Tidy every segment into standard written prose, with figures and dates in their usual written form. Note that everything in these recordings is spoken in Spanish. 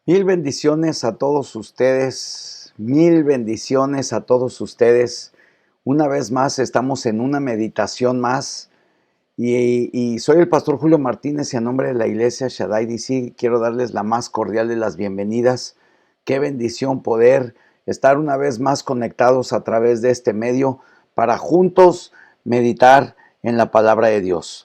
Mil bendiciones a todos ustedes, mil bendiciones a todos ustedes. Una vez más estamos en una meditación más y soy el pastor Julio Martínez y a nombre de la iglesia Shaddai DC quiero darles la más cordial de las bienvenidas. Qué bendición poder estar una vez más conectados a través de este medio para juntos meditar en la palabra de Dios.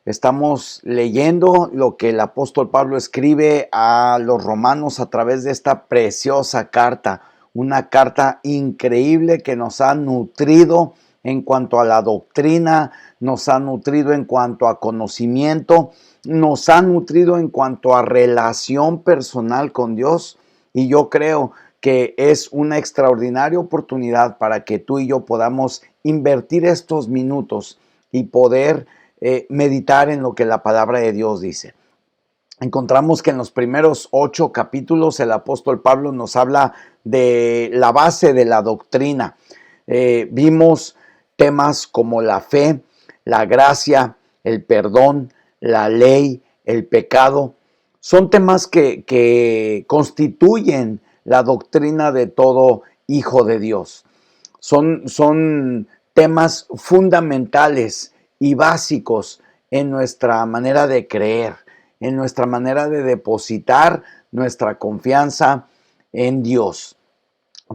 Estamos leyendo lo que el apóstol Pablo escribe a los romanos a través de esta preciosa carta, una carta increíble que nos ha nutrido en cuanto a la doctrina, nos ha nutrido en cuanto a conocimiento, nos ha nutrido en cuanto a relación personal con Dios, y yo creo que es una extraordinaria oportunidad para que tú y yo podamos invertir estos minutos y poder meditar en lo que la palabra de Dios dice. Encontramos que en los primeros 8 capítulos el apóstol Pablo nos habla de la base de la doctrina. Vimos temas como la fe, la gracia, el perdón, la ley, el pecado. Son temas que constituyen la doctrina de todo hijo de Dios. Son temas fundamentales y básicos en nuestra manera de creer, en nuestra manera de depositar nuestra confianza en Dios.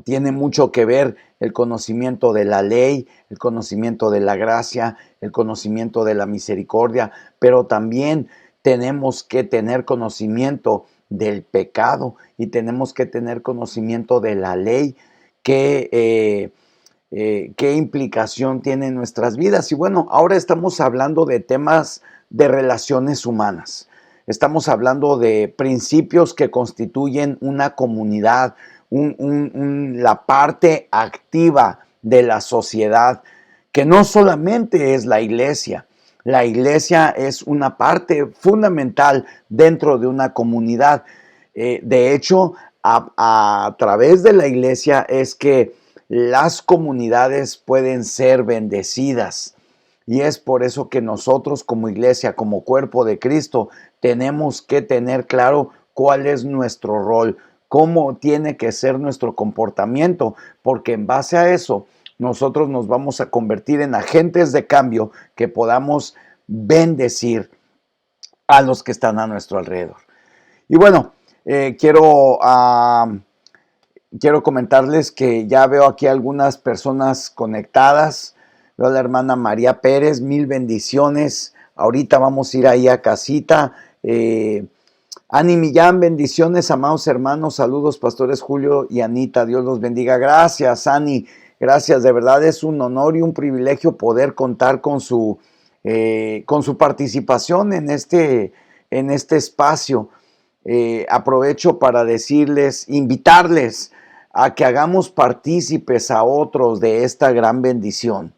Tiene mucho que ver el conocimiento de la ley, el conocimiento de la gracia, el conocimiento de la misericordia, pero también tenemos que tener conocimiento del pecado y tenemos que tener conocimiento de la ley que qué implicación tiene en nuestras vidas. Y bueno, ahora estamos hablando de temas de relaciones humanas. Estamos hablando de principios que constituyen una comunidad, la parte activa de la sociedad, que no solamente es la iglesia. La iglesia es una parte fundamental dentro de una comunidad. De hecho, a través de la iglesia es que las comunidades pueden ser bendecidas. Y es por eso que nosotros como iglesia, como cuerpo de Cristo, tenemos que tener claro cuál es nuestro rol, cómo tiene que ser nuestro comportamiento, porque en base a eso nosotros nos vamos a convertir en agentes de cambio que podamos bendecir a los que están a nuestro alrededor. Y bueno, quiero comentarles que ya veo aquí algunas personas conectadas. Veo a la hermana María Pérez, mil bendiciones. Ahorita vamos a ir ahí a casita. Ani Millán, bendiciones, amados hermanos. Saludos, pastores Julio y Anita. Dios los bendiga. Gracias, Ani. Gracias. De verdad es un honor y un privilegio poder contar con su participación en este espacio. Aprovecho para decirles, invitarles a que hagamos partícipes a otros de esta gran bendición.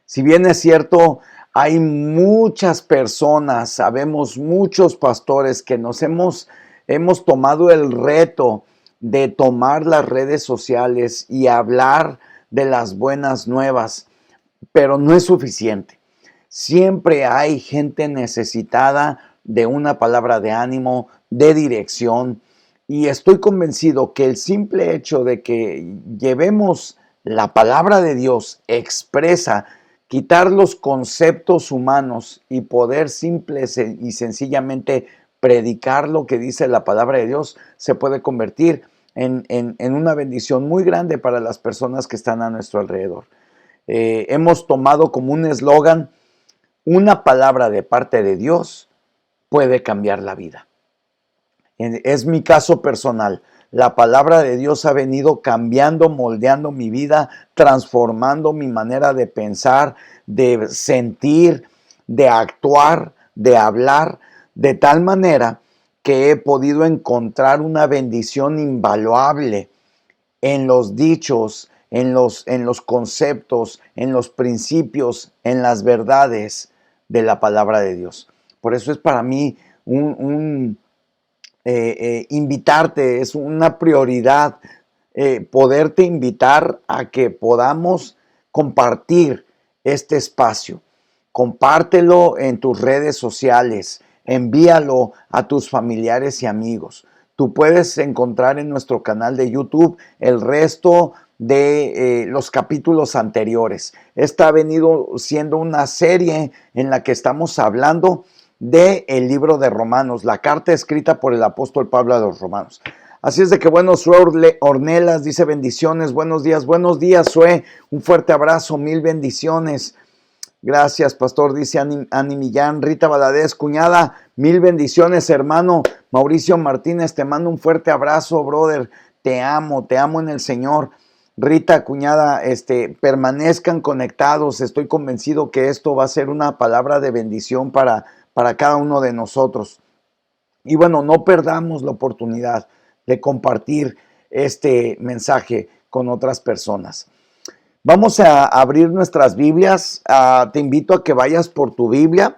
Si bien es cierto, hay muchas personas, sabemos muchos pastores que nos hemos tomado el reto de tomar las redes sociales y hablar de las buenas nuevas, pero no es suficiente. Siempre hay gente necesitada de una palabra de ánimo, de dirección, y estoy convencido que el simple hecho de que llevemos la palabra de Dios expresa, quitar los conceptos humanos y poder simple y sencillamente predicar lo que dice la palabra de Dios, se puede convertir en una bendición muy grande para las personas que están a nuestro alrededor. Hemos tomado como un eslogan: una palabra de parte de Dios puede cambiar la vida. Es mi caso personal. La palabra de Dios ha venido cambiando, moldeando mi vida, transformando mi manera de pensar, de sentir, de actuar, de hablar, de tal manera que he podido encontrar una bendición invaluable en los dichos, en los conceptos, en los principios, en las verdades de la palabra de Dios. Por eso es para mí invitarte, es una prioridad poderte invitar a que podamos compartir este espacio. Compártelo en tus redes sociales, envíalo a tus familiares y amigos. tú puedes encontrar en nuestro canal de YouTube el resto de los capítulos anteriores. Esta ha venido siendo una serie en la que estamos hablando del libro de Romanos, la carta escrita por el apóstol Pablo a los Romanos. Así es de que bueno, Sue Ornelas dice bendiciones, buenos días Sue, un fuerte abrazo, 1000 bendiciones. Gracias, pastor, dice Ani Millán. Rita Valadez, cuñada, 1000 bendiciones, hermano. Mauricio Martínez, te mando un fuerte abrazo, brother. Te amo en el Señor. Rita, cuñada, permanezcan conectados. Estoy convencido que esto va a ser una palabra de bendición para cada uno de nosotros. Y bueno, no perdamos la oportunidad de compartir este mensaje con otras personas. Vamos a abrir nuestras Biblias. Te invito a que vayas por tu Biblia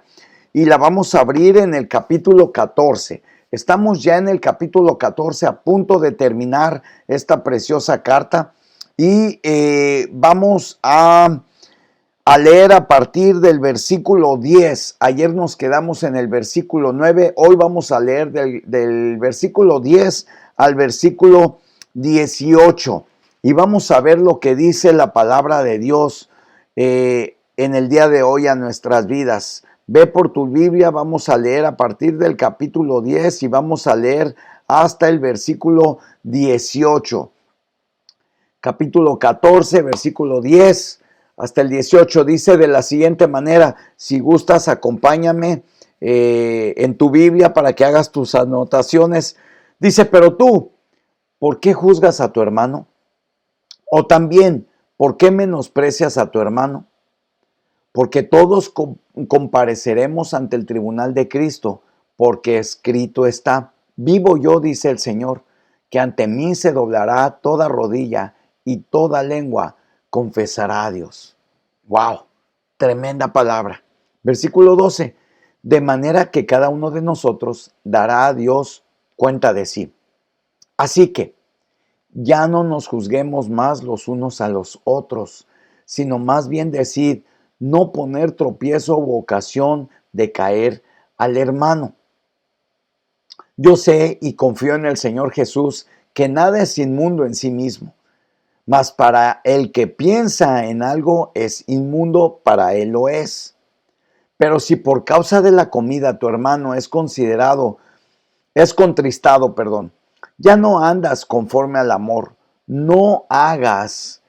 y la vamos a abrir en el capítulo 14. Estamos ya en el capítulo 14, a punto de terminar esta preciosa carta y vamos a leer a partir del versículo 10. Ayer nos quedamos en el versículo 9, hoy vamos a leer del versículo 10 al versículo 18. Y vamos a ver lo que dice la palabra de Dios en el día de hoy a nuestras vidas. Ve por tu Biblia, vamos a leer a partir del capítulo 10 y vamos a leer hasta el versículo 18. Capítulo 14, versículo 10 hasta el 18, dice de la siguiente manera: si gustas, acompáñame en tu Biblia para que hagas tus anotaciones. Dice, pero tú, ¿por qué juzgas a tu hermano? O también, ¿por qué menosprecias a tu hermano? Porque todos compareceremos ante el tribunal de Cristo, porque escrito está: vivo yo, dice el Señor, que ante mí se doblará toda rodilla y toda lengua confesará a Dios. ¡Wow! Tremenda palabra. Versículo 12. De manera que cada uno de nosotros dará a Dios cuenta de sí. Así que ya no nos juzguemos más los unos a los otros, sino más bien decid, no poner tropiezo u ocasión de caer al hermano. Yo sé y confío en el Señor Jesús que nada es inmundo en sí mismo, mas para el que piensa en algo es inmundo, para él lo es. Pero si por causa de la comida tu hermano es contristado, ya no andas conforme al amor. No hagas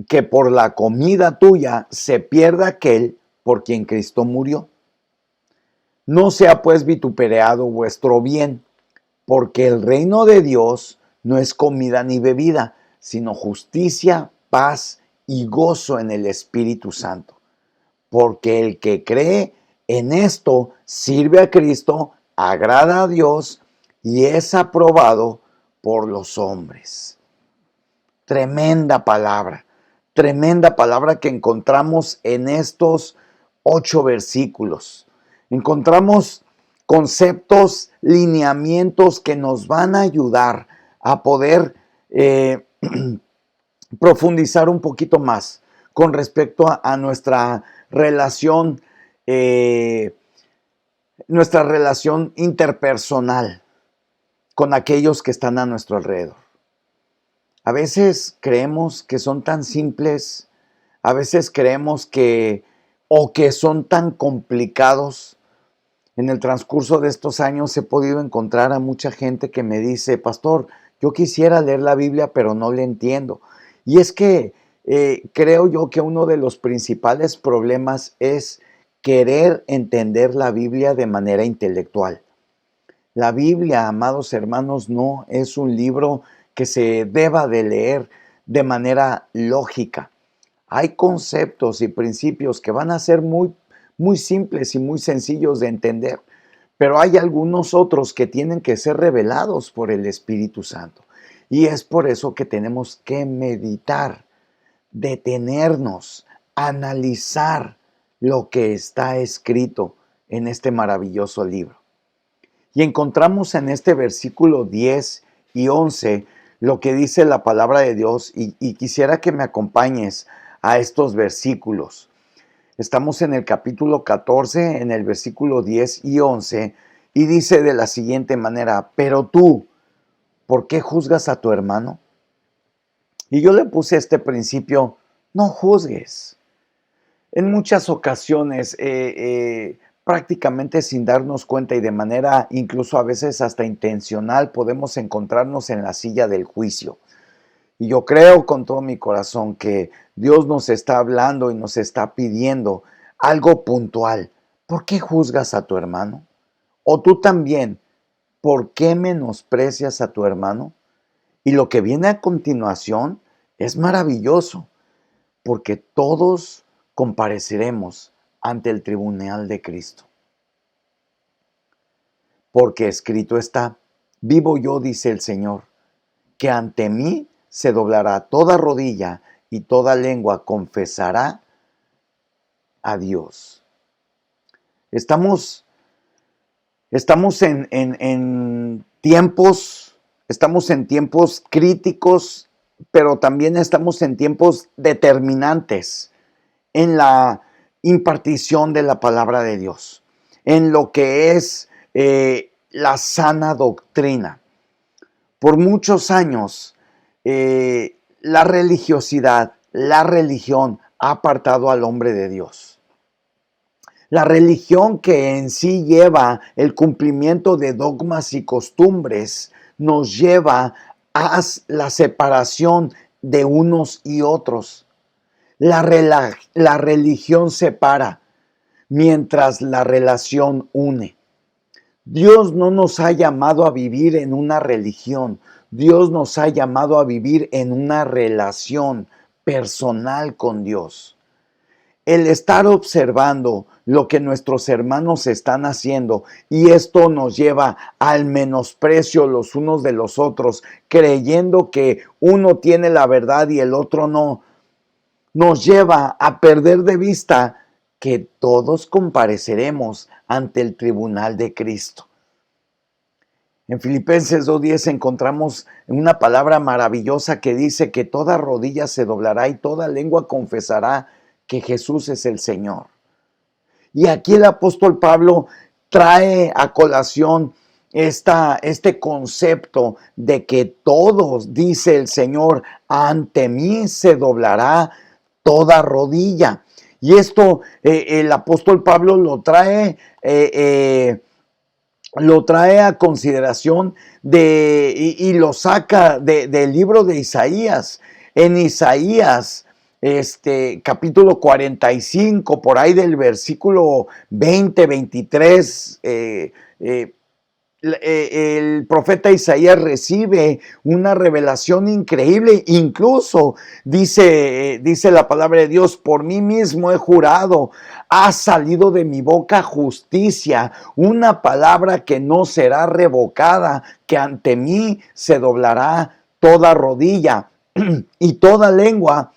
que por la comida tuya se pierda aquel por quien Cristo murió. No sea pues vituperado vuestro bien, porque el reino de Dios no es comida ni bebida, sino justicia, paz y gozo en el Espíritu Santo. Porque el que cree en esto sirve a Cristo, agrada a Dios y es aprobado por los hombres. Tremenda palabra que encontramos en estos 8 versículos. Encontramos conceptos, lineamientos que nos van a ayudar a poder profundizar un poquito más con respecto a nuestra relación interpersonal con aquellos que están a nuestro alrededor. A veces creemos que son tan simples, a veces creemos que son tan complicados. En el transcurso de estos años he podido encontrar a mucha gente que me dice, pastor, yo quisiera leer la Biblia, pero no le entiendo. Y es que creo yo que uno de los principales problemas es querer entender la Biblia de manera intelectual. La Biblia, amados hermanos, no es un libro que se deba de leer de manera lógica. Hay conceptos y principios que van a ser muy simples y muy sencillos de entender, pero hay algunos otros que tienen que ser revelados por el Espíritu Santo. Y es por eso que tenemos que meditar, detenernos, analizar lo que está escrito en este maravilloso libro. Y encontramos en este versículo 10 y 11 lo que dice la palabra de Dios y quisiera que me acompañes a estos versículos. Estamos en el capítulo 14, en el versículo 10 y 11, Y dice de la siguiente manera: pero tú, ¿por qué juzgas a tu hermano? Y yo le puse este principio: no juzgues. En muchas ocasiones, prácticamente sin darnos cuenta y de manera incluso a veces hasta intencional, podemos encontrarnos en la silla del juicio. Y yo creo con todo mi corazón que Dios nos está hablando y nos está pidiendo algo puntual. ¿Por qué juzgas a tu hermano? O tú también, ¿por qué menosprecias a tu hermano? Y lo que viene a continuación es maravilloso, porque todos compareceremos ante el tribunal de Cristo. Porque escrito está: vivo yo, dice el Señor, que ante mí se doblará toda rodilla y toda lengua confesará a Dios. Estamos en tiempos críticos, pero también estamos en tiempos determinantes en la impartición de la palabra de Dios, en lo que es la sana doctrina. Por muchos años, la religiosidad, la religión ha apartado al hombre de Dios. La religión, que en sí lleva el cumplimiento de dogmas y costumbres, nos lleva a la separación de unos y otros. La religión separa, mientras la relación une. Dios no nos ha llamado a vivir en una religión. Dios nos ha llamado a vivir en una relación personal con Dios. El estar observando lo que nuestros hermanos están haciendo, y esto nos lleva al menosprecio los unos de los otros, creyendo que uno tiene la verdad y el otro no, nos lleva a perder de vista que todos compareceremos ante el tribunal de Cristo. En Filipenses 2:10 encontramos una palabra maravillosa que dice que toda rodilla se doblará y toda lengua confesará que Jesús es el Señor. Y aquí el apóstol Pablo trae a colación este concepto de que todos, dice el Señor, ante mí se doblará toda rodilla. Y esto el apóstol Pablo lo trae a consideración y lo saca del libro de Isaías. En Isaías, capítulo 45, por ahí del versículo 20, 23, el profeta Isaías recibe una revelación increíble. Incluso dice la palabra de Dios: por mí mismo he jurado, ha salido de mi boca justicia, una palabra que no será revocada, que ante mí se doblará toda rodilla y toda lengua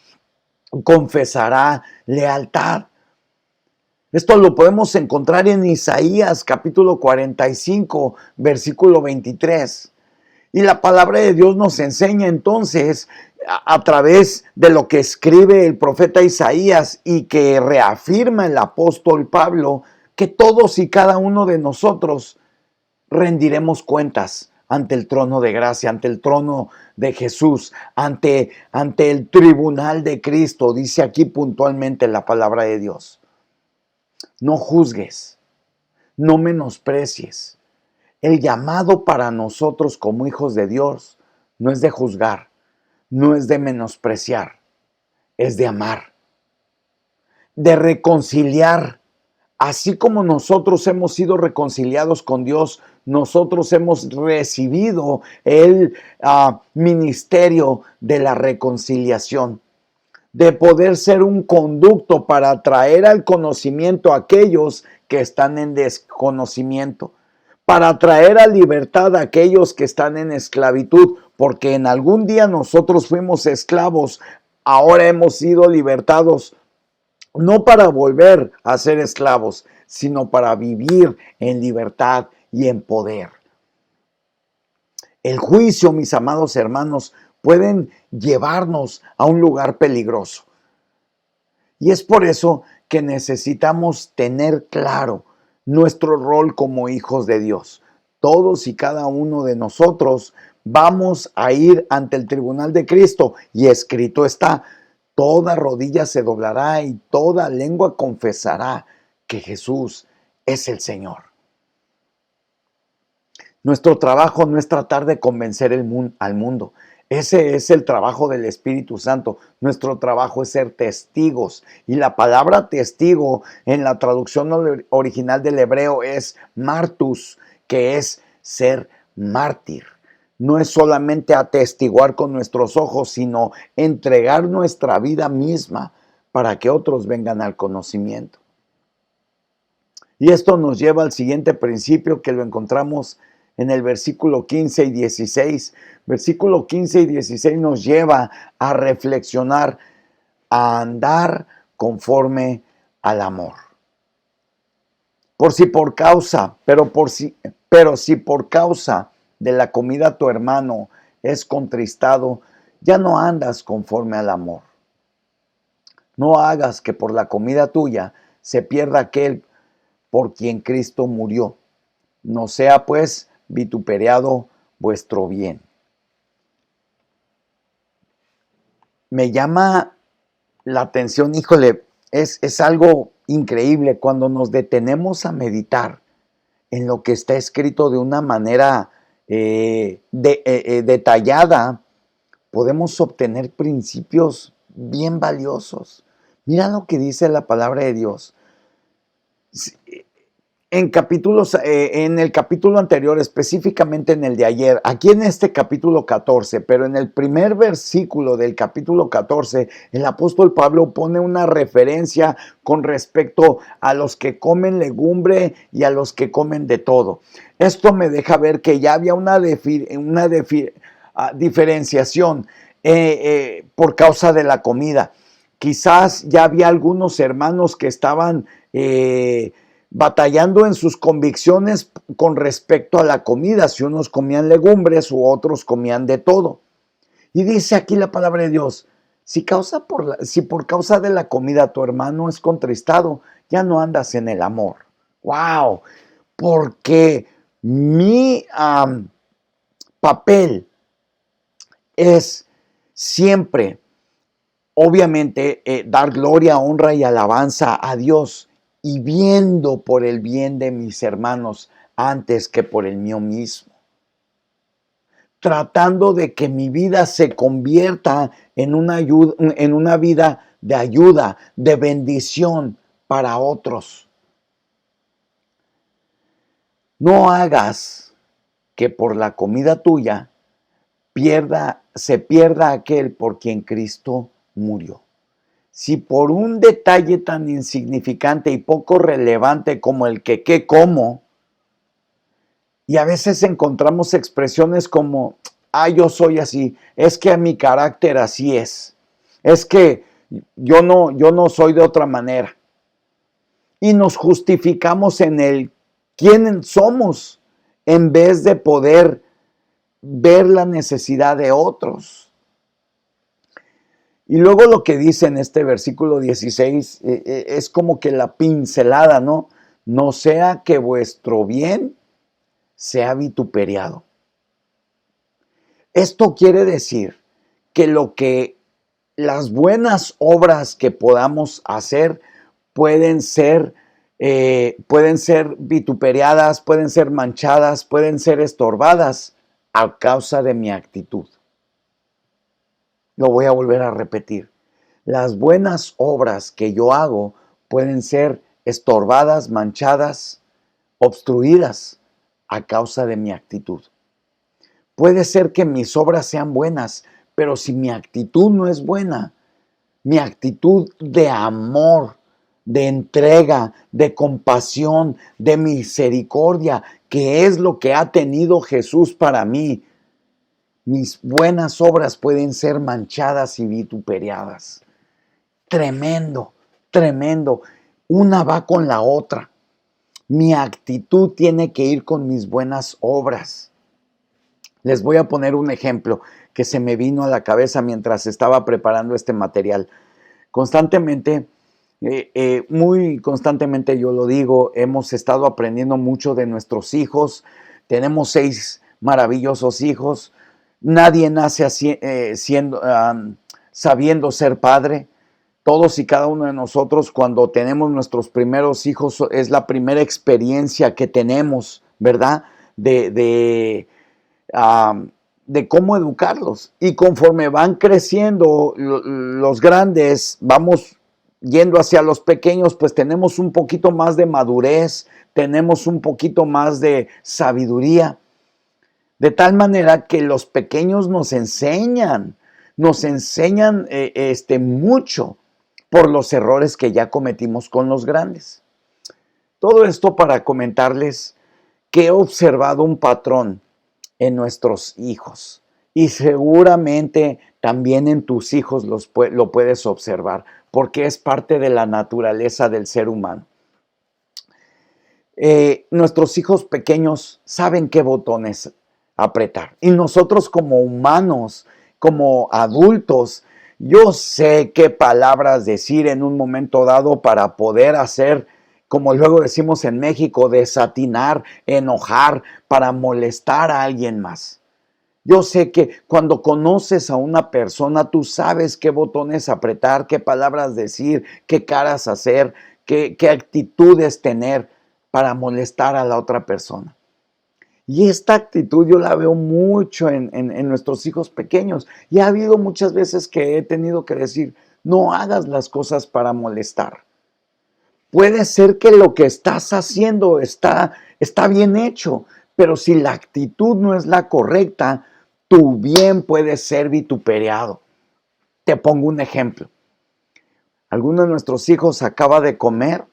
confesará lealtad. Esto lo podemos encontrar en Isaías capítulo 45, versículo 23. Y la palabra de Dios nos enseña entonces, a través de lo que escribe el profeta Isaías y que reafirma el apóstol Pablo, que todos y cada uno de nosotros rendiremos cuentas ante el trono de gracia, ante el trono de Jesús, ante el tribunal de Cristo. Dice aquí puntualmente la palabra de Dios. No juzgues, no menosprecies. El llamado para nosotros como hijos de Dios no es de juzgar, no es de menospreciar, es de amar, de reconciliar. Así como nosotros hemos sido reconciliados con Dios, nosotros hemos recibido el ministerio de la reconciliación, de poder ser un conducto para traer al conocimiento a aquellos que están en desconocimiento, para traer a libertad a aquellos que están en esclavitud, porque en algún día nosotros fuimos esclavos, ahora hemos sido libertados, no para volver a ser esclavos, sino para vivir en libertad y en poder. El juicio, mis amados hermanos, pueden llevarnos a un lugar peligroso. Y es por eso que necesitamos tener claro nuestro rol como hijos de Dios. Todos y cada uno de nosotros vamos a ir ante el tribunal de Cristo y escrito está, toda rodilla se doblará y toda lengua confesará que Jesús es el Señor. Nuestro trabajo no es tratar de convencer al mundo. Ese es el trabajo del Espíritu Santo. Nuestro trabajo es ser testigos. Y la palabra testigo en la traducción original del hebreo es martus, que es ser mártir. No es solamente atestiguar con nuestros ojos, sino entregar nuestra vida misma para que otros vengan al conocimiento. Y esto nos lleva al siguiente principio que lo encontramos en el versículo 15 y 16. Versículo 15 y 16 nos lleva a reflexionar, a andar conforme al amor. Pero si por causa de la comida tu hermano es contristado, ya no andas conforme al amor. No hagas que por la comida tuya se pierda aquel por quien Cristo murió. No sea pues vituperiado vuestro bien. Me llama la atención, híjole, es algo increíble cuando nos detenemos a meditar en lo que está escrito de una manera detallada, podemos obtener principios bien valiosos. Mira lo que dice la palabra de Dios. En el capítulo anterior, específicamente en el de ayer, aquí en este capítulo 14, pero en el primer versículo del capítulo 14, el apóstol Pablo pone una referencia con respecto a los que comen legumbre y a los que comen de todo. Esto me deja ver que ya había una diferenciación por causa de la comida. Quizás ya había algunos hermanos que estaban batallando en sus convicciones con respecto a la comida, si unos comían legumbres u otros comían de todo. Y dice aquí la palabra de Dios, si por causa de la comida tu hermano es contristado, ya no andas en el amor. ¡Wow! Porque mi papel es siempre, obviamente, dar gloria, honra y alabanza a Dios, y viendo por el bien de mis hermanos antes que por el mío mismo. Tratando de que mi vida se convierta en una vida de ayuda, de bendición para otros. No hagas que por la comida tuya se pierda aquel por quien Cristo murió. Si por un detalle tan insignificante y poco relevante como el que qué como, y a veces encontramos expresiones como, yo soy así, es que mi carácter así es que yo no soy de otra manera. Y nos justificamos en el quién somos en vez de poder ver la necesidad de otros. Y luego lo que dice en este versículo 16 es como que la pincelada, ¿no? No sea que vuestro bien sea vituperiado. Esto quiere decir que las buenas obras que podamos hacer pueden ser vituperiadas, pueden ser manchadas, pueden ser estorbadas a causa de mi actitud. Lo voy a volver a repetir. Las buenas obras que yo hago pueden ser estorbadas, manchadas, obstruidas a causa de mi actitud. Puede ser que mis obras sean buenas, pero si mi actitud no es buena, mi actitud de amor, de entrega, de compasión, de misericordia, que es lo que ha tenido Jesús para mí, mis buenas obras pueden ser manchadas y vituperiadas. Tremendo, tremendo. Una va con la otra. Mi actitud tiene que ir con mis buenas obras. Les voy a poner un ejemplo que se me vino a la cabeza mientras estaba preparando este material. Constantemente Muy constantemente yo lo digo, hemos estado aprendiendo mucho de nuestros hijos. Tenemos 6 maravillosos hijos. Nadie nace así, sabiendo ser padre. Todos y cada uno de nosotros, cuando tenemos nuestros primeros hijos, es la primera experiencia que tenemos, ¿verdad? Um, de cómo educarlos. Y conforme van creciendo los grandes, vamos yendo hacia los pequeños, pues tenemos un poquito más de madurez, tenemos un poquito más de sabiduría. De tal manera que los pequeños nos enseñan mucho por los errores que ya cometimos con los grandes. Todo esto para comentarles que he observado un patrón en nuestros hijos y seguramente también en tus hijos lo puedes observar porque es parte de la naturaleza del ser humano. Nuestros hijos pequeños saben qué botones apretar y nosotros como humanos, como adultos, yo sé qué palabras decir en un momento dado para poder hacer, como luego decimos en México, desatinar, enojar, para molestar a alguien más. Yo sé que cuando conoces a una persona, tú sabes qué botones apretar, qué palabras decir, qué caras hacer, qué actitudes tener para molestar a la otra persona. Y esta actitud yo la veo mucho en nuestros hijos pequeños. Y ha habido muchas veces que he tenido que decir, no hagas las cosas para molestar. Puede ser que lo que estás haciendo está bien hecho, pero si la actitud no es la correcta, tu bien puede ser vituperiado. Te pongo un ejemplo. Alguno de nuestros hijos acaba de comer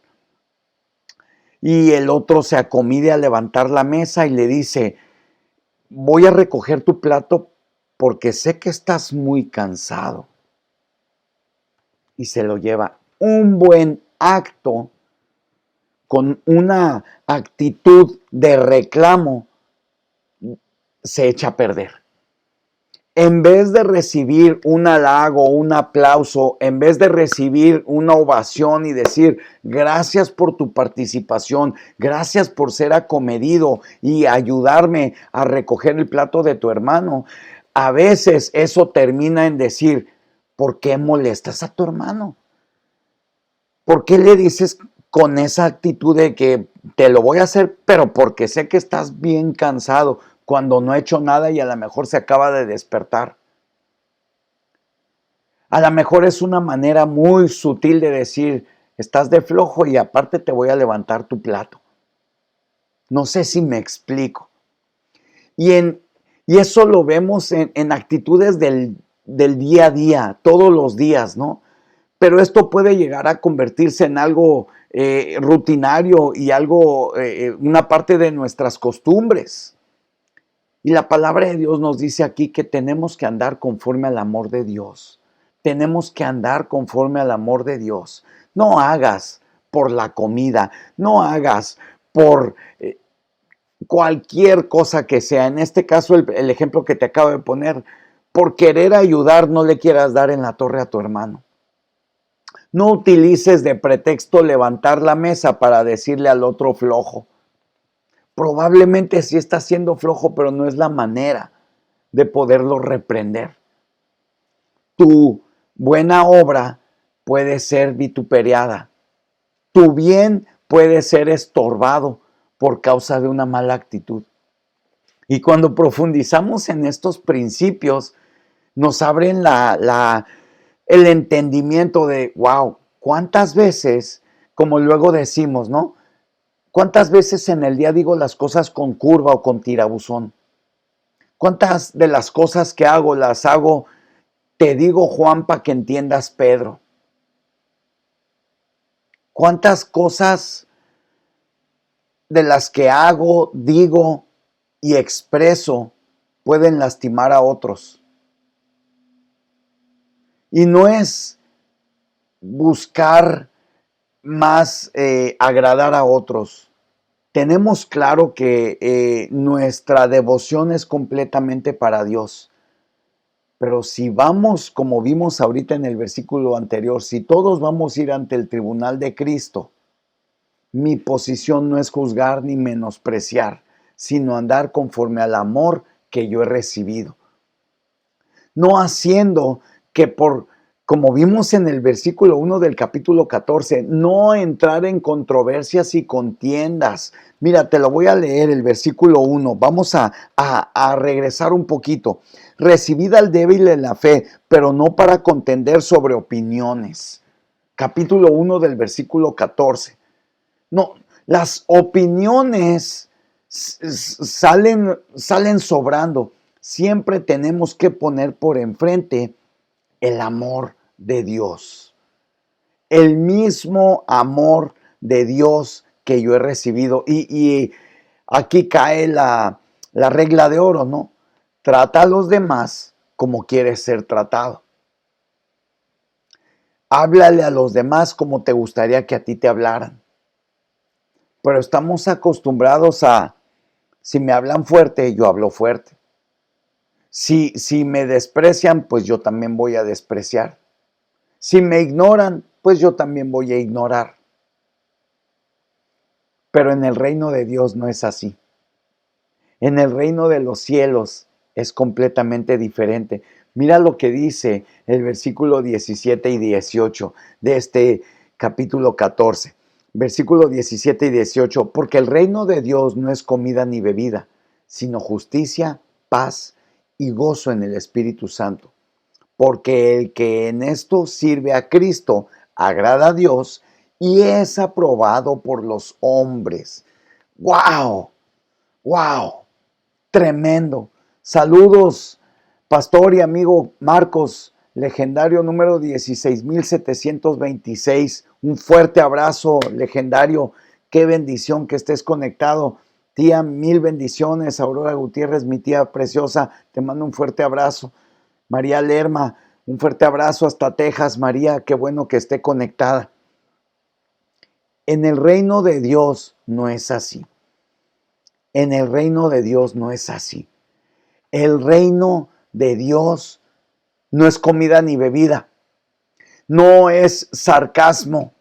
y el otro se acomide a levantar la mesa y le dice, voy a recoger tu plato porque sé que estás muy cansado. Y se lo lleva. Un buen acto con una actitud de reclamo se echa a perder. En vez de recibir un halago, un aplauso, en vez de recibir una ovación y decir gracias por tu participación, gracias por ser acomedido y ayudarme a recoger el plato de tu hermano, a veces eso termina en decir, ¿por qué molestas a tu hermano? ¿Por qué le dices con esa actitud de que te lo voy a hacer, pero porque sé que estás bien cansado, cuando no ha hecho nada y a lo mejor se acaba de despertar? A lo mejor es una manera muy sutil de decir, estás de flojo y aparte te voy a levantar tu plato. No sé si me explico. Y eso lo vemos en actitudes del día a día, todos los días, ¿no? Pero esto puede llegar a convertirse en algo rutinario y algo, una parte de nuestras costumbres. Y la palabra de Dios nos dice aquí que tenemos que andar conforme al amor de Dios. Tenemos que andar conforme al amor de Dios. No hagas por la comida, no hagas por cualquier cosa que sea. En este caso, el ejemplo que te acabo de poner, por querer ayudar, no le quieras dar en la torre a tu hermano. No utilices de pretexto levantar la mesa para decirle al otro flojo. Probablemente sí está siendo flojo, pero no es la manera de poderlo reprender. Tu buena obra puede ser vituperiada. Tu bien puede ser estorbado por causa de una mala actitud. Y cuando profundizamos en estos principios, nos abren el entendimiento de, wow, cuántas veces, como luego decimos, ¿no? ¿Cuántas veces en el día digo las cosas con curva o con tirabuzón? ¿Cuántas de las cosas que hago las hago, te digo Juan, para que entiendas Pedro? ¿Cuántas cosas de las que hago, digo y expreso pueden lastimar a otros? Y no es buscar más agradar a otros. Tenemos claro que nuestra devoción es completamente para Dios. Pero si vamos, como vimos ahorita en el versículo anterior, si todos vamos a ir ante el tribunal de Cristo, mi posición no es juzgar ni menospreciar, sino andar conforme al amor que yo he recibido. No haciendo que como vimos en el versículo 1 del capítulo 14, no entrar en controversias y contiendas. Mira, te lo voy a leer el versículo 1. Vamos a regresar un poquito. Recibid al débil en la fe, pero no para contender sobre opiniones. Capítulo 1 del versículo 14. No, las opiniones salen sobrando. Siempre tenemos que poner por enfrente el amor de Dios. El mismo amor de Dios que yo he recibido. Y aquí cae la regla de oro, ¿no? Trata a los demás como quieres ser tratado. Háblale a los demás como te gustaría que a ti te hablaran. Pero estamos acostumbrados a, si me hablan fuerte, yo hablo fuerte. Si me desprecian, pues yo también voy a despreciar. Si me ignoran, pues yo también voy a ignorar. Pero en el reino de Dios no es así. En el reino de los cielos es completamente diferente. Mira lo que dice el versículo 17 y 18 de este capítulo 14. Versículo 17 y 18. Porque el reino de Dios no es comida ni bebida, sino justicia, paz y gozo en el Espíritu Santo. Porque el que en esto sirve a Cristo agrada a Dios y es aprobado por los hombres. ¡Wow! ¡Wow! Tremendo. Saludos, pastor y amigo Marcos, legendario número 16,726. Un fuerte abrazo, legendario. Qué bendición que estés conectado. Tía, mil bendiciones. Aurora Gutiérrez, mi tía preciosa, te mando un fuerte abrazo. María Lerma, un fuerte abrazo hasta Texas. María, qué bueno que esté conectada. En el reino de Dios no es así. En el reino de Dios no es así. El reino de Dios no es comida ni bebida. No es sarcasmo.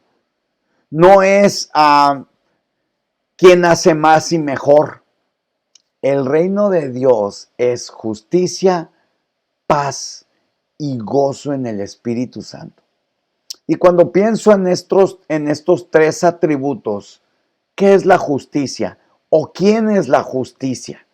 No es quién hace más y mejor. El reino de Dios es justicia, paz y gozo en el Espíritu Santo. Y cuando pienso en estos tres atributos, ¿qué es la justicia? ¿O quién es la justicia?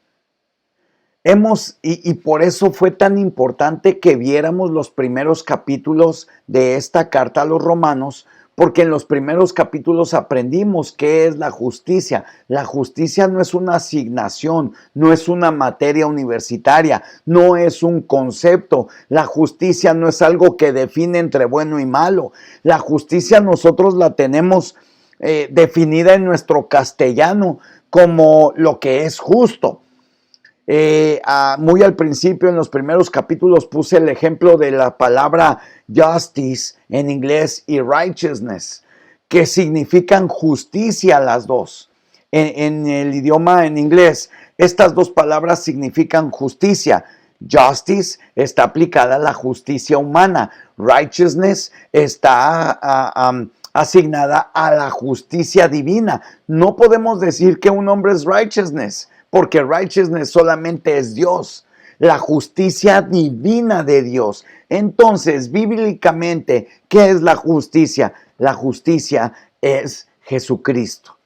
Y por eso fue tan importante que viéramos los primeros capítulos de esta carta a los romanos, porque en los primeros capítulos aprendimos qué es la justicia. La justicia no es una asignación, no es una materia universitaria, no es un concepto. La justicia no es algo que define entre bueno y malo. La justicia nosotros la tenemos definida en nuestro castellano como lo que es justo. Muy al principio, en los primeros capítulos, puse el ejemplo de la palabra justice en inglés y righteousness, que significan justicia las dos. En el idioma en inglés, estas dos palabras significan justicia. Justice está aplicada a la justicia humana. Righteousness está asignada a la justicia divina. No podemos decir que un hombre es righteousness, porque righteousness solamente es Dios, la justicia divina de Dios. Entonces, bíblicamente, ¿qué es la justicia? La justicia es Jesucristo.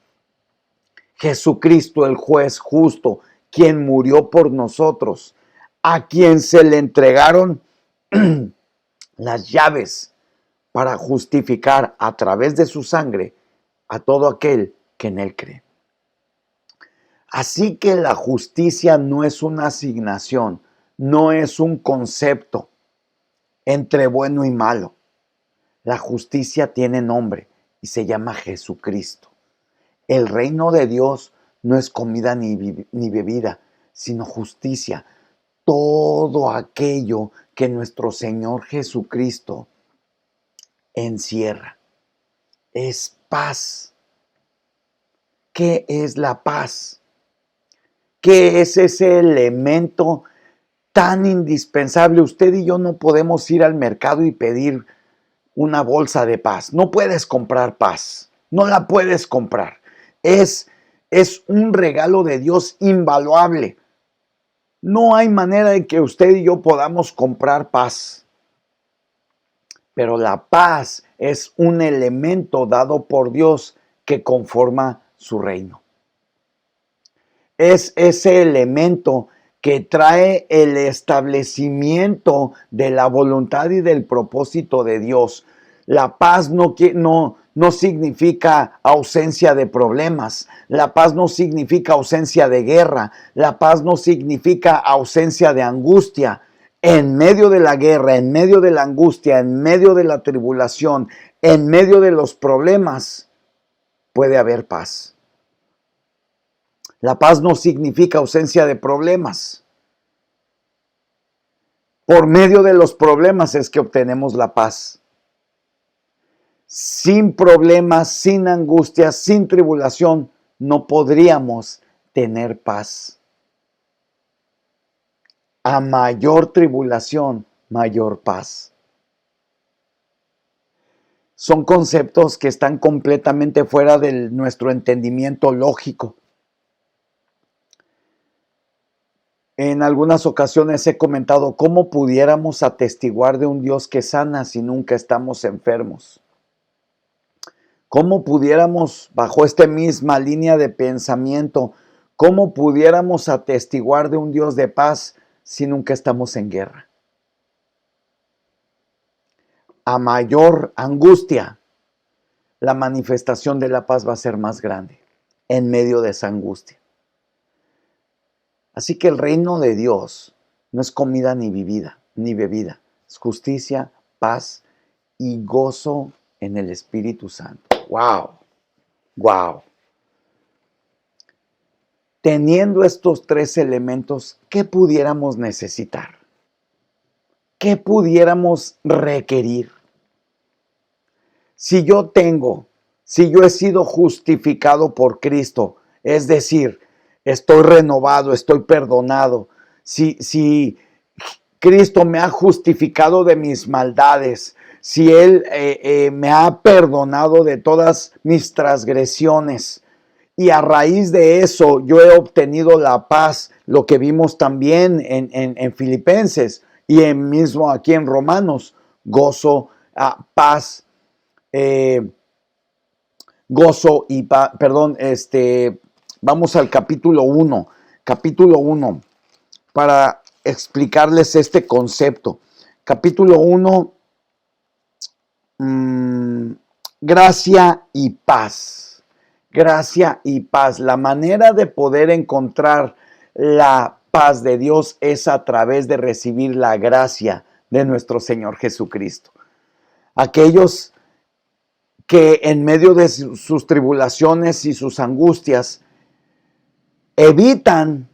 Jesucristo, el juez justo, quien murió por nosotros, a quien se le entregaron las llaves para justificar a través de su sangre a todo aquel que en él cree. Así que la justicia no es una asignación, no es un concepto entre bueno y malo. La justicia tiene nombre y se llama Jesucristo. El reino de Dios no es comida ni bebida, sino justicia. Todo aquello que nuestro Señor Jesucristo encierra es paz. ¿Qué es la paz? ¿Qué es ese elemento tan indispensable. Usted y yo no podemos ir al mercado y pedir una bolsa de paz. No puedes comprar paz. No la puedes comprar. Es un regalo de Dios invaluable. No hay manera de que usted y yo podamos comprar paz. Pero la paz es un elemento dado por Dios que conforma su reino. Es ese elemento que trae el establecimiento de la voluntad y del propósito de Dios. La paz no significa ausencia de problemas. La paz no significa ausencia de guerra. La paz no significa ausencia de angustia. En medio de la guerra, en medio de la angustia, en medio de la tribulación, en medio de los problemas, puede haber paz. La paz no significa ausencia de problemas. Por medio de los problemas es que obtenemos la paz. Sin problemas, sin angustia, sin tribulación, no podríamos tener paz. A mayor tribulación, mayor paz. Son conceptos que están completamente fuera de nuestro entendimiento lógico. En algunas ocasiones he comentado cómo pudiéramos atestiguar de un Dios que sana si nunca estamos enfermos. ¿Cómo pudiéramos, bajo esta misma línea de pensamiento, cómo pudiéramos atestiguar de un Dios de paz si nunca estamos en guerra? A mayor angustia, la manifestación de la paz va a ser más grande en medio de esa angustia. Así que el reino de Dios no es comida ni bebida, es justicia, paz y gozo en el Espíritu Santo. ¡Wow! ¡Wow! Teniendo estos tres elementos, ¿qué pudiéramos necesitar? ¿Qué pudiéramos requerir? Si yo he sido justificado por Cristo, es decir, estoy renovado, estoy perdonado, si Cristo me ha justificado de mis maldades, si Él me ha perdonado de todas mis transgresiones, y a raíz de eso yo he obtenido la paz, lo que vimos también en Filipenses y mismo aquí en Romanos, gozo, paz, gozo y paz, perdón, vamos al capítulo 1, para explicarles este concepto. Capítulo 1, gracia y paz. Gracia y paz. La manera de poder encontrar la paz de Dios es a través de recibir la gracia de nuestro Señor Jesucristo. Aquellos que en medio de sus tribulaciones y sus angustias evitan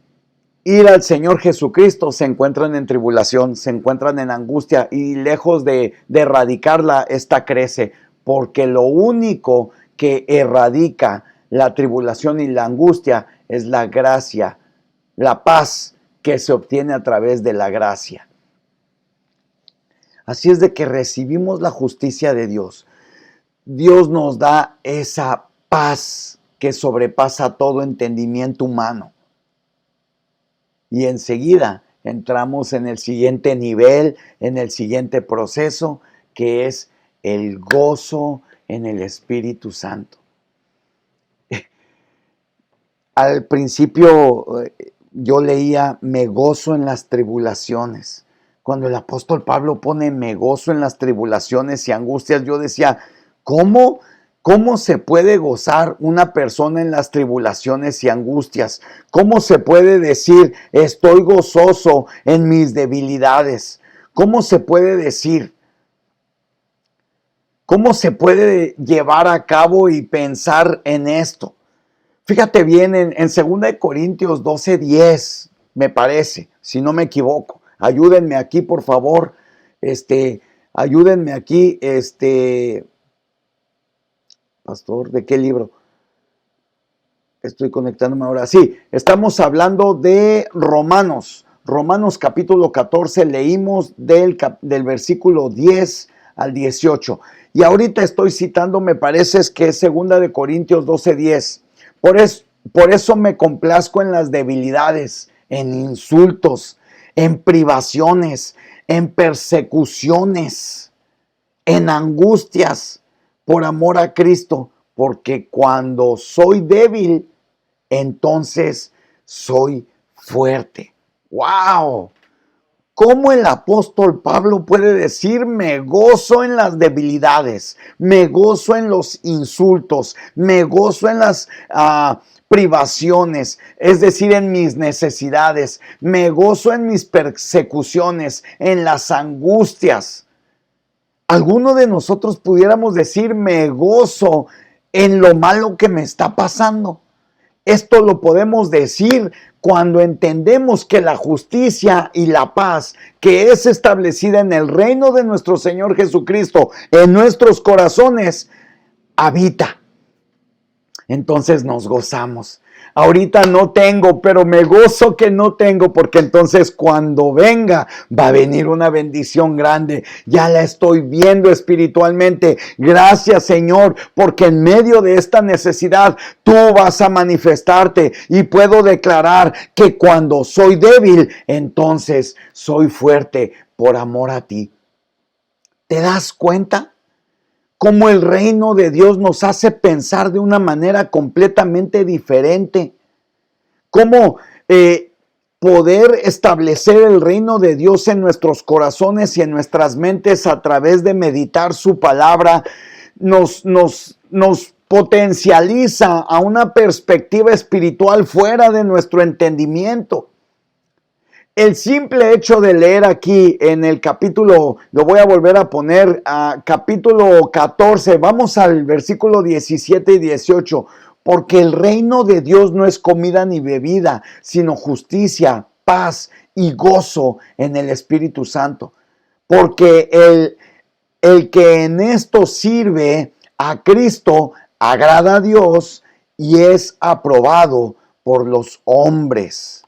ir al Señor Jesucristo, se encuentran en tribulación, se encuentran en angustia y lejos de erradicarla, esta crece, porque lo único que erradica la tribulación y la angustia es la gracia, la paz que se obtiene a través de la gracia. Así es de que recibimos la justicia de Dios. Dios nos da esa paz que sobrepasa todo entendimiento humano. Y enseguida entramos en el siguiente nivel, en el siguiente proceso, que es el gozo en el Espíritu Santo. Al principio yo leía, me gozo en las tribulaciones. Cuando el apóstol Pablo pone, me gozo en las tribulaciones y angustias, yo decía, ¿cómo se puede gozar una persona en las tribulaciones y angustias? ¿Cómo se puede decir, estoy gozoso en mis debilidades? ¿Cómo se puede decir? ¿Cómo se puede llevar a cabo y pensar en esto? Fíjate bien, en 2 Corintios 12:10, me parece, si no me equivoco. Ayúdenme aquí, por favor. Ayúdenme aquí, pastor, ¿de qué libro? Estoy conectándome ahora. Sí, estamos hablando de Romanos Romanos capítulo 14, leímos del versículo 10 al 18. Y ahorita estoy citando, me parece que es 2 Corintios 12:10. Por eso me complazco en las debilidades, en insultos, en privaciones, en persecuciones, en angustias, por amor a Cristo, porque cuando soy débil, entonces soy fuerte. ¡Wow! ¿Cómo el apóstol Pablo puede decir, me gozo en las debilidades, me gozo en los insultos, me gozo en las privaciones, es decir, en mis necesidades, me gozo en mis persecuciones, en las angustias? Alguno de nosotros pudiéramos decir, me gozo en lo malo que me está pasando. Esto lo podemos decir cuando entendemos que la justicia y la paz que es establecida en el reino de nuestro Señor Jesucristo en nuestros corazones habita. Entonces nos gozamos. Ahorita no tengo, pero me gozo que no tengo, porque entonces cuando venga va a venir una bendición grande. Ya la estoy viendo espiritualmente. Gracias, Señor, porque en medio de esta necesidad tú vas a manifestarte, y puedo declarar que cuando soy débil, entonces soy fuerte por amor a ti. ¿Te das cuenta? Cómo el reino de Dios nos hace pensar de una manera completamente diferente. Cómo poder establecer el reino de Dios en nuestros corazones y en nuestras mentes a través de meditar su palabra nos potencializa a una perspectiva espiritual fuera de nuestro entendimiento. El simple hecho de leer aquí en el capítulo, lo voy a volver a poner, a capítulo 14, vamos al versículo 17 y 18, porque el reino de Dios no es comida ni bebida, sino justicia, paz y gozo en el Espíritu Santo. Porque el que en esto sirve a Cristo agrada a Dios y es aprobado por los hombres.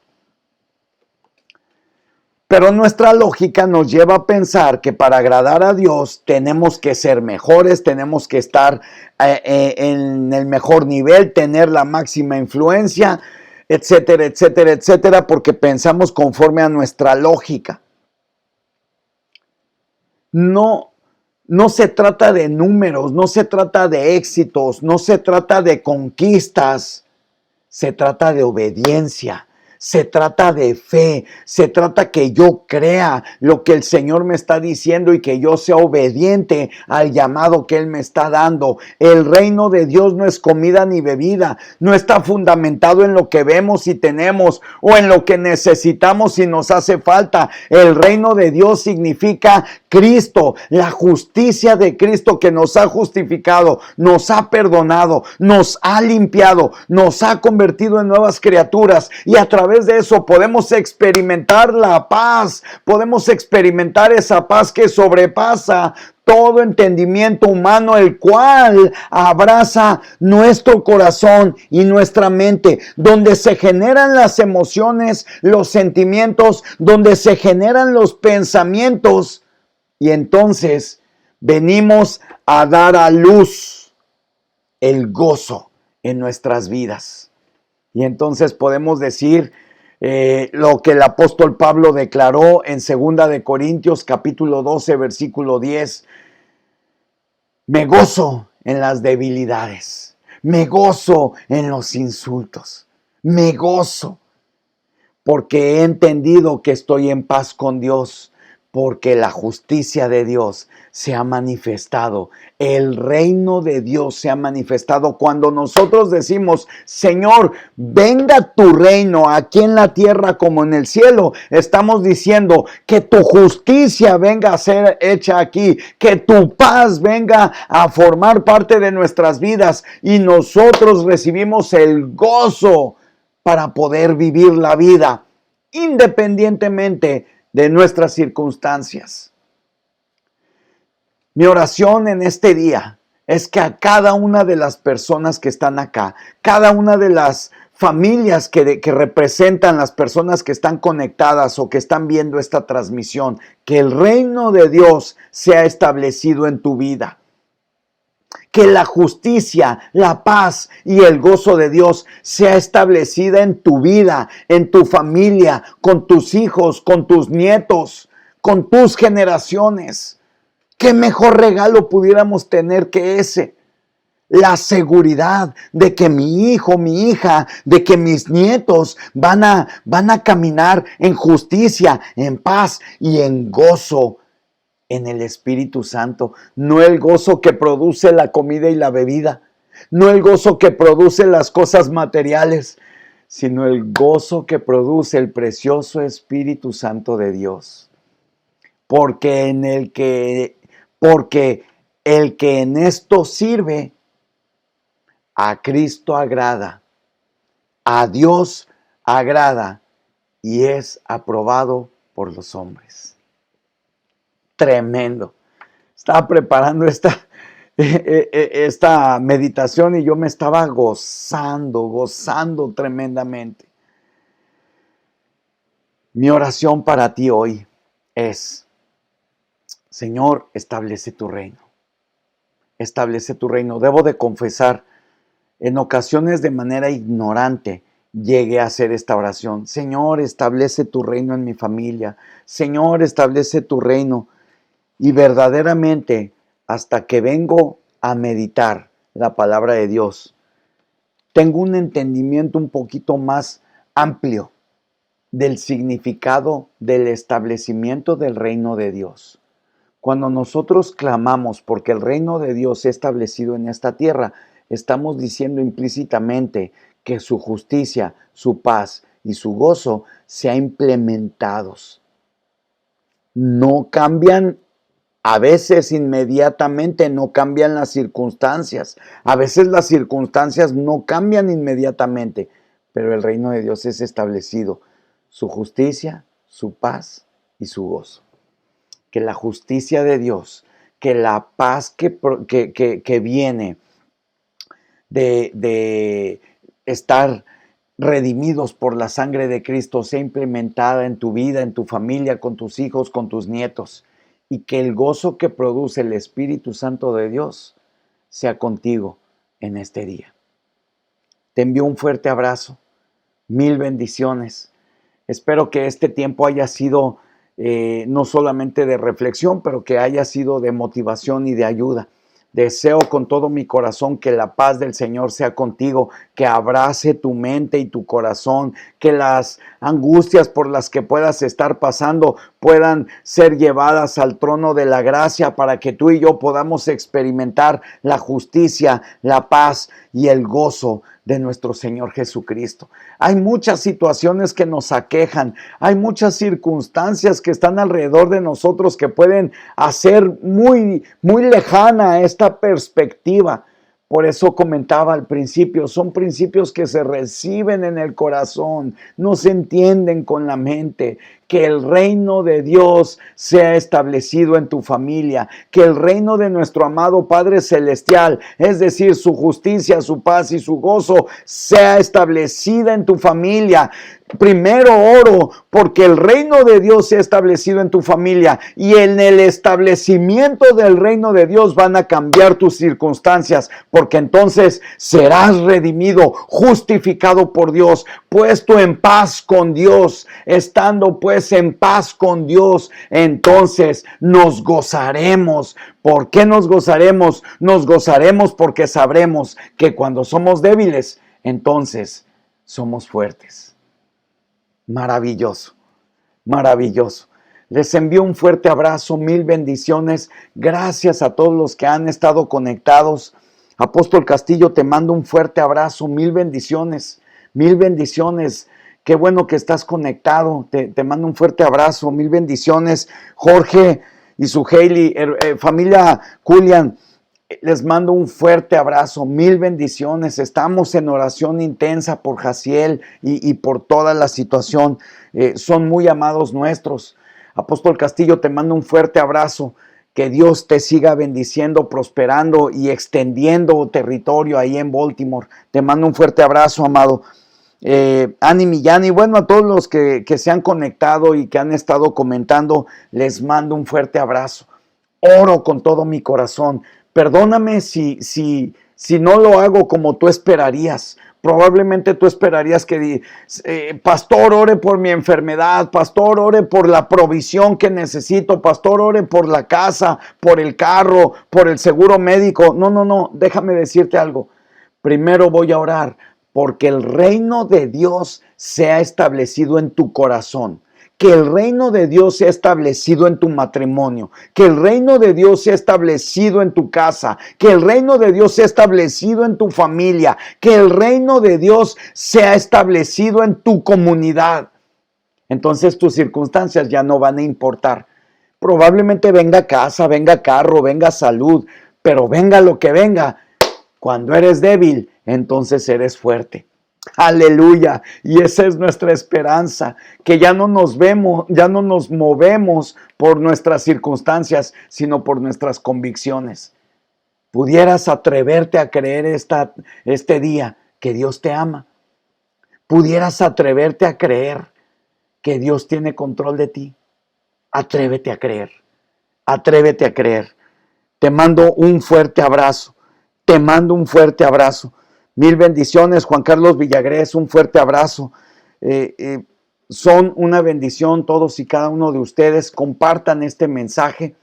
Pero nuestra lógica nos lleva a pensar que para agradar a Dios tenemos que ser mejores, tenemos que estar en el mejor nivel, tener la máxima influencia, etcétera, etcétera, etcétera, porque pensamos conforme a nuestra lógica. No se trata de números, no se trata de éxitos, no se trata de conquistas, se trata de obediencia. Se trata de fe, se trata que yo crea lo que el Señor me está diciendo y que yo sea obediente al llamado que Él me está dando. El reino de Dios no es comida ni bebida, no está fundamentado en lo que vemos y tenemos o en lo que necesitamos y nos hace falta. El reino de Dios significa Cristo, la justicia de Cristo que nos ha justificado, nos ha perdonado, nos ha limpiado, nos ha convertido en nuevas criaturas, y a través de eso podemos experimentar la paz, podemos experimentar esa paz que sobrepasa todo entendimiento humano, el cual abraza nuestro corazón y nuestra mente, donde se generan las emociones, los sentimientos, donde se generan los pensamientos, y entonces venimos a dar a luz el gozo en nuestras vidas. Y entonces podemos decir lo que el apóstol Pablo declaró en 2 Corintios capítulo 12, versículo 10. Me gozo en las debilidades, me gozo en los insultos, me gozo porque he entendido que estoy en paz con Dios, porque la justicia de Dios se ha manifestado, el reino de Dios se ha manifestado. Cuando nosotros decimos, Señor, venga tu reino aquí en la tierra como en el cielo, estamos diciendo que tu justicia venga a ser hecha aquí, que tu paz venga a formar parte de nuestras vidas, y nosotros recibimos el gozo para poder vivir la vida independientemente de nuestras circunstancias. Mi oración en este día es que a cada una de las personas que están acá, cada una de las familias que representan las personas que están conectadas o que están viendo esta transmisión, que el reino de Dios sea establecido en tu vida. Que la justicia, la paz y el gozo de Dios sea establecida en tu vida, en tu familia, con tus hijos, con tus nietos, con tus generaciones. ¿Qué mejor regalo pudiéramos tener que ese? La seguridad de que mi hijo, mi hija, de que mis nietos van a caminar en justicia, en paz y en gozo en el Espíritu Santo. No el gozo que produce la comida y la bebida, no el gozo que produce las cosas materiales, sino el gozo que produce el precioso Espíritu Santo de Dios. Porque el que en esto sirve, a Cristo agrada, a Dios agrada y es aprobado por los hombres. Tremendo. Estaba preparando esta meditación y yo me estaba gozando tremendamente. Mi oración para ti hoy es: Señor, establece tu reino. Establece tu reino. Debo de confesar, en ocasiones de manera ignorante llegué a hacer esta oración. Señor, establece tu reino en mi familia. Señor, establece tu reino. Y verdaderamente, hasta que vengo a meditar la palabra de Dios, tengo un entendimiento un poquito más amplio del significado del establecimiento del reino de Dios. Cuando nosotros clamamos porque el reino de Dios sea establecido en esta tierra, estamos diciendo implícitamente que su justicia, su paz y su gozo sean implementados. No cambian. A veces inmediatamente, no cambian las circunstancias. A veces las circunstancias no cambian inmediatamente, pero el reino de Dios es establecido. Su justicia, su paz y su gozo. Que la justicia de Dios, que la paz que viene de estar redimidos por la sangre de Cristo sea implementada en tu vida, en tu familia, con tus hijos, con tus nietos. Y que el gozo que produce el Espíritu Santo de Dios sea contigo en este día. Te envío un fuerte abrazo, 1000 bendiciones. Espero que este tiempo haya sido no solamente de reflexión, pero que haya sido de motivación y de ayuda. Deseo con todo mi corazón que la paz del Señor sea contigo, que abrace tu mente y tu corazón, que las angustias por las que puedas estar pasando puedan ser llevadas al trono de la gracia para que tú y yo podamos experimentar la justicia, la paz y el gozo de nuestro Señor Jesucristo. Hay muchas situaciones que nos aquejan, hay muchas circunstancias que están alrededor de nosotros que pueden hacer muy lejana esta perspectiva. Por eso comentaba al principio, son principios que se reciben en el corazón, no se entienden con la mente. Que el reino de Dios sea establecido en tu familia, que el reino de nuestro amado Padre Celestial, es decir, su justicia, su paz y su gozo, sea establecida en tu familia. Primero oro porque el reino de Dios sea establecido en tu familia, y en el establecimiento del reino de Dios van a cambiar tus circunstancias, porque entonces serás redimido, justificado por Dios, puesto en paz con Dios. Estando pues en paz con Dios, entonces nos gozaremos. ¿Por qué nos gozaremos? Nos gozaremos porque sabremos que cuando somos débiles, entonces somos fuertes. Maravilloso, maravilloso. Les envío un fuerte abrazo, 1000 bendiciones. Gracias a todos los que han estado conectados. Apóstol Castillo, te mando un fuerte abrazo, 1000 bendiciones, 1000 bendiciones. Qué bueno que estás conectado. Te mando un fuerte abrazo, 1000 bendiciones. Jorge y su Hailey, familia Julian, les mando un fuerte abrazo, 1000 bendiciones. Estamos en oración intensa por Jaciel y por toda la situación. Son muy amados nuestros. Apóstol Castillo, te mando un fuerte abrazo. Que Dios te siga bendiciendo, prosperando y extendiendo territorio ahí en Baltimore. Te mando un fuerte abrazo, amado. Ani Millán, y bueno, a todos los que se han conectado y que han estado comentando, les mando un fuerte abrazo. Oro con todo mi corazón. Perdóname si no lo hago como tú esperarías. Probablemente tú esperarías que, pastor, ore por mi enfermedad, pastor, ore por la provisión que necesito, pastor, ore por la casa, por el carro, por el seguro médico. No, no, no, déjame decirte algo. Primero voy a orar porque el reino de Dios sea establecido en tu corazón. Que el reino de Dios sea establecido en tu matrimonio, que el reino de Dios sea establecido en tu casa, que el reino de Dios sea establecido en tu familia, que el reino de Dios sea establecido en tu comunidad. Entonces tus circunstancias ya no van a importar. Probablemente venga casa, venga carro, venga salud, pero venga lo que venga. Cuando eres débil, entonces eres fuerte. Aleluya. Y esa es nuestra esperanza, que ya no nos vemos, ya no nos movemos por nuestras circunstancias, sino por nuestras convicciones. Pudieras atreverte a creer este día que Dios te ama. Pudieras atreverte a creer que Dios tiene control de ti. Atrévete a creer. Atrévete a creer. Te mando un fuerte abrazo. Te mando un fuerte abrazo. Mil bendiciones, Juan Carlos Villagrés, un fuerte abrazo. Son una bendición todos y cada uno de ustedes. Compartan este mensaje.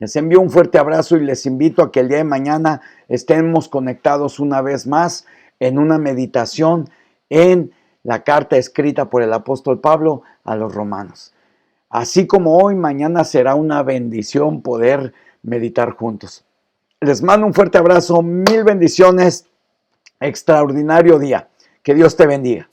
Les envío un fuerte abrazo y les invito a que el día de mañana estemos conectados una vez más en una meditación en la carta escrita por el apóstol Pablo a los romanos. Así como hoy, mañana será una bendición poder meditar juntos. Les mando un fuerte abrazo, mil bendiciones, extraordinario día. Que Dios te bendiga.